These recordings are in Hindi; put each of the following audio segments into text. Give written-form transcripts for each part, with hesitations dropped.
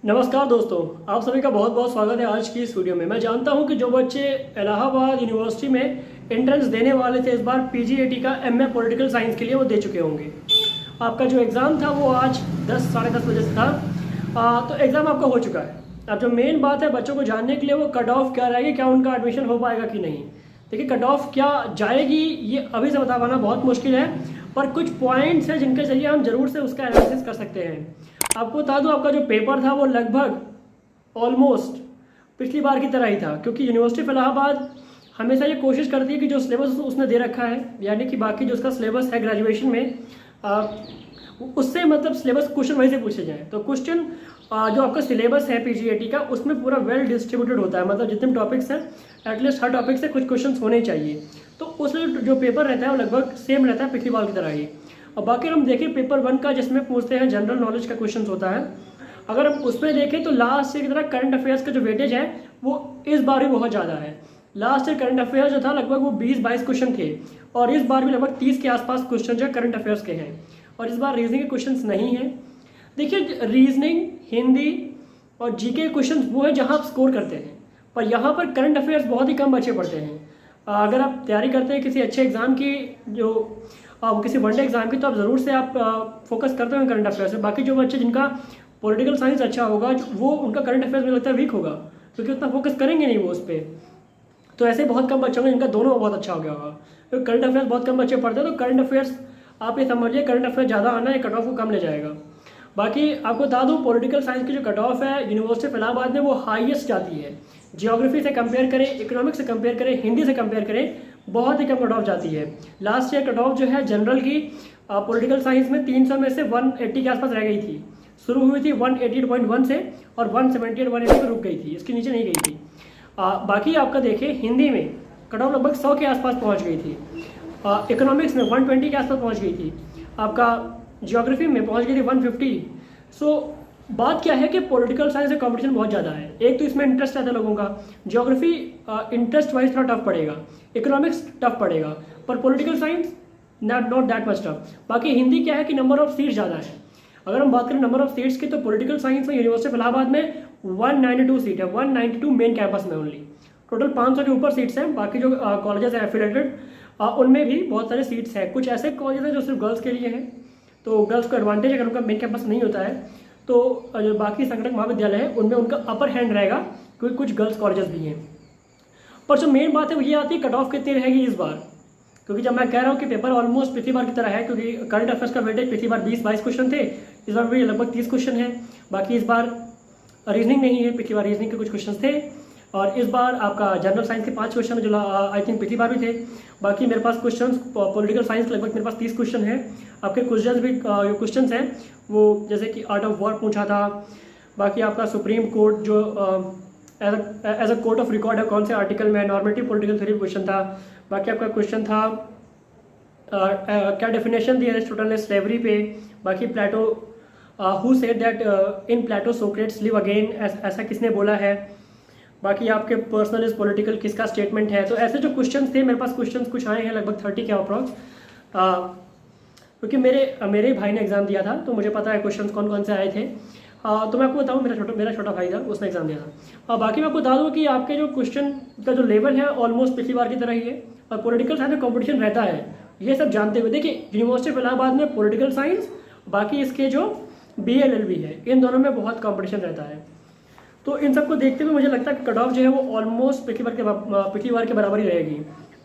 नमस्कार दोस्तों, आप सभी का बहुत बहुत स्वागत है आज की इस वीडियो में। मैं जानता हूं कि जो बच्चे इलाहाबाद यूनिवर्सिटी में एंट्रेंस देने वाले थे इस बार पीजीएटी का एमए पॉलिटिकल साइंस के लिए, वो दे चुके होंगे। आपका जो एग्ज़ाम था वो आज 10 साढ़े 10 बजे से था। तो एग्ज़ाम आपका हो चुका है। अब जो मेन बात है बच्चों को जानने के लिए वो कट ऑफ क्या रहेगी, क्या उनका एडमिशन हो पाएगा कि नहीं। देखिए, कट ऑफ क्या जाएगी ये अभी से बता पाना बहुत मुश्किल है, पर कुछ पॉइंट्स हैं जिनके जरिए हम जरूर से उसका एनालिसिस कर सकते हैं। आपको बता दूं, आपका जो पेपर था वो लगभग ऑलमोस्ट पिछली बार की तरह ही था, क्योंकि यूनिवर्सिटी ऑफ इलाहाबाद हमेशा ये कोशिश करती है कि जो सिलेबस उसने दे रखा है, यानी कि बाकी जो उसका सिलेबस है ग्रेजुएशन में, उससे मतलब सिलेबस क्वेश्चन वहीं से पूछे जाएँ। तो क्वेश्चन जो आपका सिलेबस है पीजीएटी का, उसमें पूरा वेल डिस्ट्रीब्यूटेड होता है। मतलब जितने टॉपिक्स हैं एटलीस्ट हर टॉपिक से कुछ क्वेश्चन होने चाहिए। तो उसमें जो पेपर रहता है वो लगभग सेम रहता है पिछली बार की तरह ही। और बाकी हम देखें पेपर 1 का, जिसमें पूछते हैं जनरल नॉलेज का क्वेश्चन होता है, अगर हम उसमें देखें तो लास्ट ईयर की तरह करंट अफेयर्स का जो वेटेज है वो इस बार भी बहुत ज़्यादा है। लास्ट ईयर करंट अफेयर्स जो था लगभग वो 20-22 क्वेश्चन थे, और इस बार भी लगभग 30 के आसपास क्वेश्चन जो है करंट अफेयर्स के हैं। और इस बार रीजनिंग के क्वेश्चन नहीं हैं। देखिए, रीजनिंग, हिंदी और जीके क्वेश्चन वो है जहाँ आप स्कोर करते हैं, पर यहाँ पर करंट अफेयर्स बहुत ही कम बच्चे पढ़ते हैं। अगर आप तैयारी करते हैं किसी अच्छे एग्जाम की, जो किसी वनडे एग्जाम की, तो आप ज़रूर से आप फोकस करते हैं करंट अफेयर्स में। बाकी जो बच्चे जिनका पॉलिटिकल साइंस अच्छा होगा, वो उनका करंट अफेयर्स में लगता है वीक होगा, क्योंकि उतना फोकस करेंगे नहीं वो उस पर। तो ऐसे बहुत कम बच्चे होंगे जिनका दोनों बहुत अच्छा हो गया होगा। तो करंट अफेयर्स बहुत कम बच्चे पढ़ते हैं, तो करंट अफेयर्स आप ये समझिए करंट अफेयर्स ज़्यादा आना है, कट ऑफ को कम ले जाएगा। बाकी आपको बता दूं, पॉलिटिकल साइंस की जो कट ऑफ है यूनिवर्सिटी ऑफ इलाहाबाद में वो हाईएस्ट जाती है। जियोग्राफी से कंपेयर करें, इकोनॉमिक्स से कंपेयर करें, हिंदी से कंपेयर करें, बहुत ही कम कट ऑफ जाती है। लास्ट ईयर कट ऑफ जो है जनरल की पॉलिटिकल साइंस में 300 में से 180 के आसपास रह गई थी। शुरू हुई थी 188.1 से और 178 180 पर रुक गई थी, इसके नीचे नहीं गई थी। बाकी आपका देखें, हिंदी में कट ऑफ लगभग 100 के आसपास पहुँच गई थी। इकोनॉमिक्स में 120 के आसपास पहुँच गई थी। आपका जियोग्राफी में पहुँच गई थी 150। सो बात क्या है कि पॉलिटिकल साइंस से कंपटीशन बहुत ज़्यादा है। एक तो इसमें इंटरेस्ट आता है लोगों का, जियोग्राफी इंटरेस्ट वाइज थोड़ा टफ पड़ेगा, इकोनॉमिक्स टफ पड़ेगा, पर political science not that much tough. बाकी हिंदी क्या है कि नंबर ऑफ सीट्स ज़्यादा है। अगर हम बात करें नंबर ऑफ सीट्स की, तो पॉलिटिकल साइंस में यूनिवर्सिटी ऑफ इलाहाबाद में 192 सीट है, 192 मेन कैंपस में ओनली। टोटल 500 के ऊपर सीट्स हैं। बाकी जो कॉलेजेस हैं एफिलेटेड, उनमें भी बहुत सारे सीट्स हैं। कुछ ऐसे कॉलेज हैं जो सिर्फ गर्ल्स के लिए हैं, तो गर्ल्स को एडवांटेज अगर उनका मेन कैंपस नहीं होता है, तो जो बाकी संगठन महाविद्यालय है उनमें उनका अपर हैंड रहेगा, क्योंकि कुछ गर्ल्स कॉलेजेस भी हैं। पर जो मेन बात है वो ये आती है कट ऑफ कितनी रहेगी इस बार, क्योंकि जब मैं कह रहा हूँ कि पेपर ऑलमोस्ट पिछली बार की तरह है, क्योंकि करंट अफेयर्स का वेटेज पिछली बार 20-22 क्वेश्चन थे, इस बार भी लगभग 30 क्वेश्चन है। बाकी इस बार रीजनिंग नहीं है, पिछली बार रीजनिंग के कुछ क्वेश्चन थे, और इस बार आपका जनरल साइंस के 5 क्वेश्चन जो आई थिंक पिछली बार भी थे। बाकी मेरे पास क्वेश्चन पॉलिटिकल साइंस लगभग मेरे पास 30 क्वेश्चन है। आपके क्वेश्चन भी जो क्वेश्चन हैं वो जैसे कि आर्ट ऑफ वॉर पूछा था। बाकी आपका सुप्रीम कोर्ट जो as a court of record है कौन से आर्टिकल में, नॉर्मेटिव पॉलिटिकल थ्योरी क्वेश्चन था। बाकी आपका क्वेश्चन था क्या डेफिनेशन दी एरिस्टोटल ने स्लेवरी पे। बाकी Plato, who said that in Plato Socrates live again, ऐसा किसने बोला है। बाकी आपके पर्सनल इज पॉलिटिकल किसका स्टेटमेंट है। तो ऐसे जो क्वेश्चंस थे, मेरे पास क्वेश्चंस कुछ आए हैं लगभग 30 के अप्रॉक्स, क्योंकि मेरे भाई ने एग्ज़ाम दिया था, तो मुझे पता है क्वेश्चंस कौन कौन से आए थे। तो मैं आपको बताऊँ, मेरा छोटा भाई था, उसने एग्ज़ाम दिया था। बाकी मैं आपको बता दूँ कि आपके जो क्वेश्चन का जो लेवल है ऑलमोस्ट पिछली बार की तरह ही है, और पॉलिटिकल साइंस में कॉम्पिटिशन रहता है, ये सब जानते हुए। देखिए, यूनिवर्सिटी ऑफ इलाहाबाद में पॉलिटिकल साइंस, बाकी इसके जो BLLB है, इन दोनों में बहुत कॉम्पिटिशन रहता है। तो इन सबको देखते हुए मुझे लगता है कि कट ऑफ जो है वो ऑलमोस्ट पिछली बार के बराबर ही रहेगी।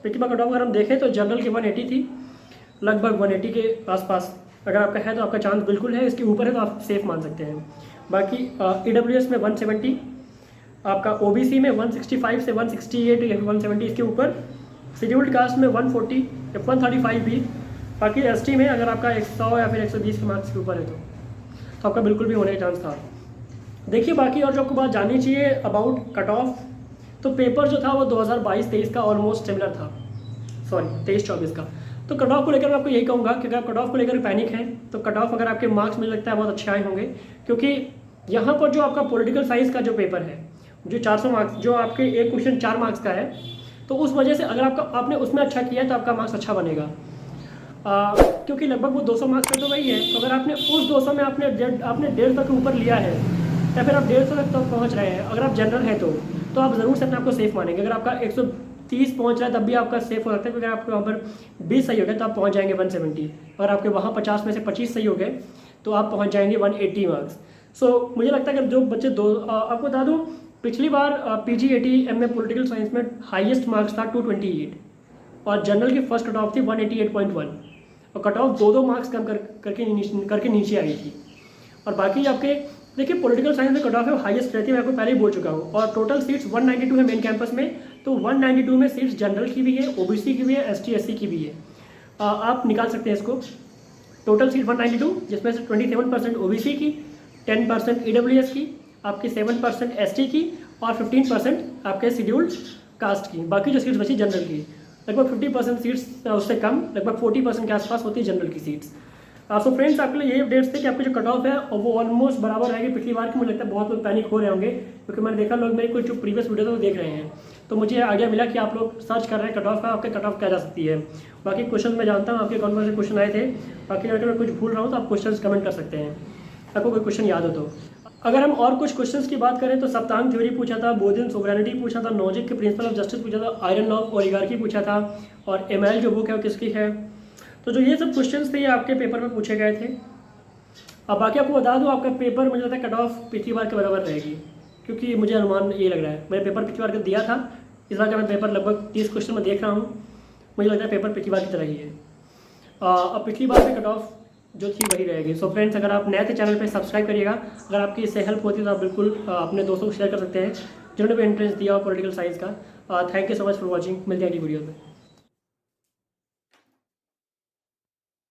पिछली बार कट ऑफ अगर हम देखें तो जनरल की 180 थी, लगभग 180 के आसपास अगर आपका है तो आपका चांस बिल्कुल है, इसके ऊपर है तो आप सेफ मान सकते हैं। बाकी EWS में 170, आपका OBC में 165 से 168 या 170 इसके ऊपर, शेड्यूल्ड कास्ट में 140 या 135 भी। बाकी ST में अगर आपका 100 या फिर 120 के मार्क्स के ऊपर है तो आपका बिल्कुल भी होने का चांस था। देखिए, बाकी और जो आपको बात जाननी चाहिए अबाउट कट ऑफ, तो पेपर जो था वो 2022-23 का ऑलमोस्ट सिमिलर था, सॉरी 23-24 का। तो कट ऑफ को लेकर मैं आपको यही कहूँगा कि अगर आप कट ऑफ को लेकर पैनिक हैं तो कट ऑफ अगर आपके मार्क्स मुझे लगता है बहुत अच्छे आए होंगे, क्योंकि यहाँ पर जो आपका पॉलिटिकल साइंस का जो पेपर है, जो 400 मार्क्स, जो आपके एक क्वेश्चन 4 मार्क्स का है, तो उस वजह से अगर आपने उसमें अच्छा किया है तो आपका मार्क्स अच्छा बनेगा। क्योंकि लगभग वो 200 मार्क्स का तो वही है। तो अगर आपने उस 200 में आपने 150 के ऊपर लिया है, या फिर आप 150 तक तो पहुँच रहे हैं, अगर आप जनरल हैं तो आप ज़रूर से अपने आपको सेफ मानेंगे। अगर आपका 130 पहुँच रहा है तब भी आपका सेफ हो सकता है, क्योंकि आपके वहाँ पर 20 सही हो गए तो आप पहुँच जाएंगे 170। और आपके वहाँ 50 में से 25 सही हो गए तो आप पहुँच जाएंगे 180 मार्क्स। सो मुझे लगता है कि जो बच्चे आपको बता दूँ, पिछली बार PGAT MA पॉलिटिकल साइंस में हाईएस्ट मार्क्स था 228 और जनरल की फर्स्ट कट ऑफ थी 188.1 और कट ऑफ 2 मार्क्स कम करके नीचे आई थी। और बाकी आपके देखिए पॉलिटिकल साइंस में कट ऑफ है हाईएस्ट रहती है, मैं आपको पहले ही बोल चुका हूँ। और टोटल सीट्स 192 है मेन कैंपस में, तो 192 में सीट्स जनरल की भी है, OBC की भी है, ST SC की भी है। आप निकाल सकते हैं इसको। टोटल सीट 192 जिसमें से 27% OBC की, 10% EWS की, आपकी 7% ST की और 15% आपके शेड्यूल्ड कास्ट की। बाकी जो सीट्स बची जनरल की, लगभग 50% सीट्स उससे कम, लगभग 40% के आसपास होती है जनरल की सीट्स। सो फ्रेंड्स, आपके लिए ये अपडेट्स थे कि आपकी जो कट ऑफ है और वो ऑलमोस्ट बराबर रहेगी पिछली बार की। मुझे लगता है बहुत लोग पैनिक हो रहे होंगे, क्योंकि मैंने देखा लोग मेरी कुछ जो प्रीवियस वीडियो वो देख रहे हैं, तो मुझे आइडिया मिला कि आप लोग सर्च कर रहे हैं कट ऑफ का, आपके कट ऑफ क्या जा सकती है। बाकी क्वेश्चन मैं जानता हूँ आपके कौन कौन से क्वेश्चन आए थे, बाकी अगर मैं कुछ भूल रहा हूँ तो आप क्वेश्चन कमेंट कर सकते हैं, आपको कोई क्वेश्चन याद हो तो। अगर हम और कुछ क्वेश्चंस की बात करें तो सप्तांग थ्योरी पूछा था, बोर्डियन सोवरेनिटी पूछा था, नोजिक के प्रिंसिपल ऑफ जस्टिस पूछा था, आयरन लॉ ऑफ ओलिगार्की पूछा था, और ML जो बुक है वो किसकी है। तो जो ये सब क्वेश्चंस थे ये आपके पेपर में पूछे गए थे। अब बाकी आपको बता दूं, आपका पेपर मुझे लगता है कट ऑफ पिछली बार के बराबर रहेगी, क्योंकि मुझे अनुमान ये लग रहा है। मैंने पेपर पिछली बार का दिया था, इस बार का मैं पेपर लगभग 30 क्वेश्चन में देख रहा हूँ, मुझे लगता है पेपर पिछली बार की तरह ही है। अब पिछली बार की कट ऑफ जो थी वही रहेगी। सो फ्रेंड्स, अगर आप नए थे चैनल पे सब्सक्राइब करिएगा। अगर आपकी इससे हेल्प होती है तो आप बिल्कुल अपने दोस्तों को शेयर कर सकते हैं जिन्होंने भी एंट्रेंस दिया पॉलिटिकल साइंस का। Thank you so much for watching. मिलते हैं अगली वीडियो में।